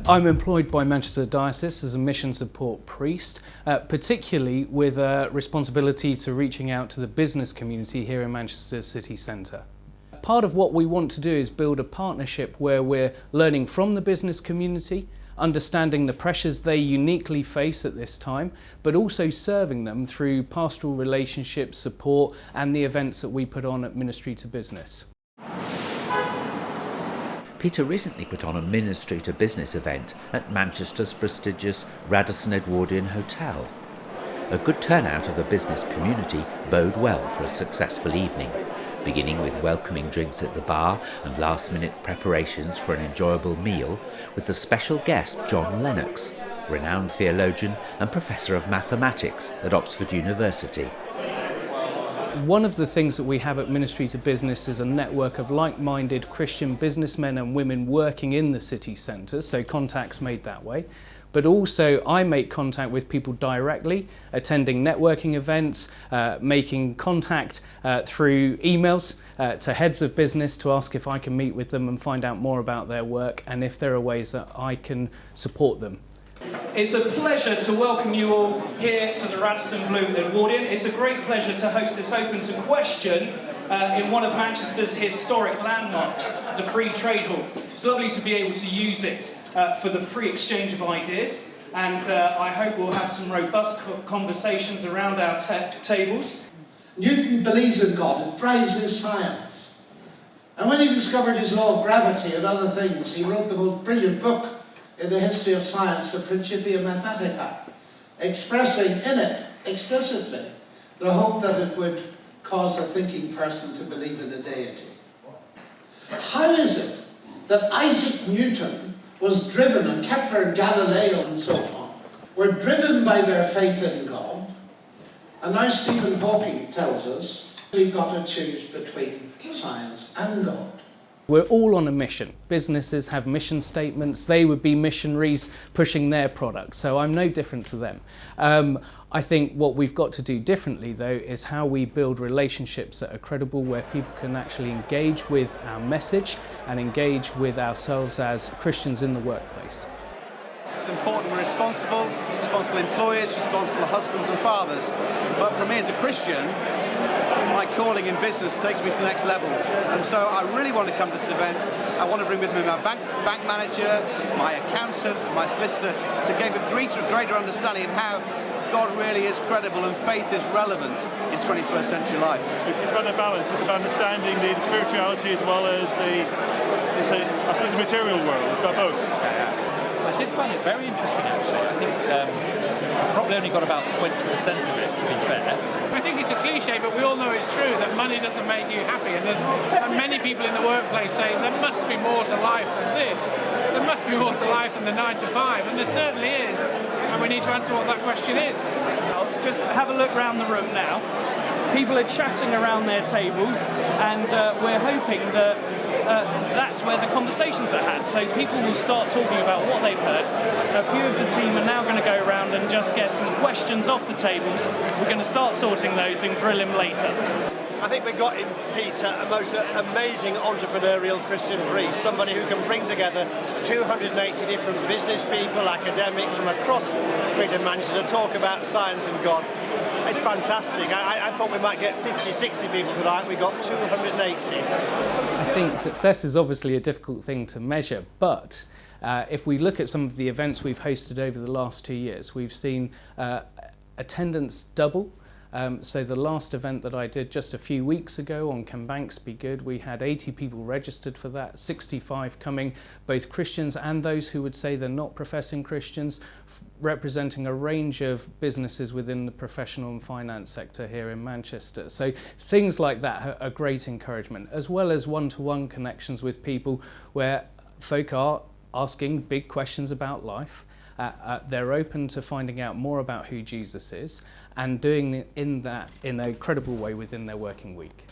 I'm employed by Manchester Diocese as a mission support priest, particularly with a responsibility to reaching out to the business community here in Manchester city centre. Part of what we want to do is build a partnership where we're learning from the business community, understanding the pressures they uniquely face at this time, but also serving them through pastoral relationship support and the events that we put on at Ministry to Business. Peter recently put on a Ministry to Business event at Manchester's prestigious Radisson Edwardian Hotel. A good turnout of the business community bode well for a successful evening, beginning with welcoming drinks at the bar and last-minute preparations for an enjoyable meal with the special guest John Lennox, renowned theologian and Professor of Mathematics at Oxford University. One of the things that we have at Ministry to Business is a network of like-minded Christian businessmen and women working in the city centre, so contacts made that way. But also I make contact with people directly, attending networking events, making contact through emails to heads of business to ask if I can meet with them and find out more about their work and if there are ways that I can support them. It's a pleasure to welcome you all here to the Radisson Blu Edwardian. It's a great pleasure to host this Open to Question in one of Manchester's historic landmarks, the Free Trade Hall. It's lovely to be able to use it for the free exchange of ideas, and I hope we'll have some robust conversations around our tables. Newton believes in God and drives his science. And when he discovered his law of gravity and other things, he wrote the most brilliant book in the history of science, the Principia Mathematica, expressing in it explicitly the hope that it would cause a thinking person to believe in a deity. How is it that Isaac Newton was driven, and Kepler and Galileo and so on, were driven by their faith in God, and now Stephen Hawking tells us we've got to choose between science and God? We're all on a mission. Businesses have mission statements. They would be missionaries pushing their product, so I'm no different to them. I think what we've got to do differently, though, is how we build relationships that are credible, where people can actually engage with our message and engage with ourselves as Christians in the workplace. It's important we're responsible employers, responsible husbands and fathers. But for me as a Christian, my calling in business takes me to the next level. And so I really want to come to this event. I want to bring with me my bank manager, my accountant, my solicitor, to gain a greater understanding of how God really is credible and faith is relevant in 21st century life. It's about the balance. It's about understanding the spirituality as well as the material world. It's about both. I did find it very interesting, actually. I think I probably only got about 20% of it, to be fair. I think it's a cliche, but we all know it's true that money doesn't make you happy, and there's many people in the workplace saying there must be more to life than this. There must be more to life than the 9 to 5, and there certainly is, and we need to answer what that question is. Just have a look around the room now. People are chatting around their tables, and we're hoping that that's where the conversations are had. So people will start talking about what they've heard. A few of the team are now going to go around and just get some questions off the tables. We're going to start sorting those and grill him later. I think we've got in Peter a most amazing entrepreneurial Christian priest, somebody who can bring together 280 different business people, academics from across Greater Manchester to talk about science and God. It's fantastic. I thought we might get 50, 60 people tonight. We got 280. I think success is obviously a difficult thing to measure, but if we look at some of the events we've hosted over the last 2 years, we've seen attendance double. So the last event that I did just a few weeks ago on Can Banks Be Good, we had 80 people registered for that, 65 coming, both Christians and those who would say they're not professing Christians, representing a range of businesses within the professional and finance sector here in Manchester. So things like that are great encouragement, as well as one-to-one connections with people where folk are asking big questions about life. They're open to finding out more about who Jesus is and doing it in a credible way within their working week.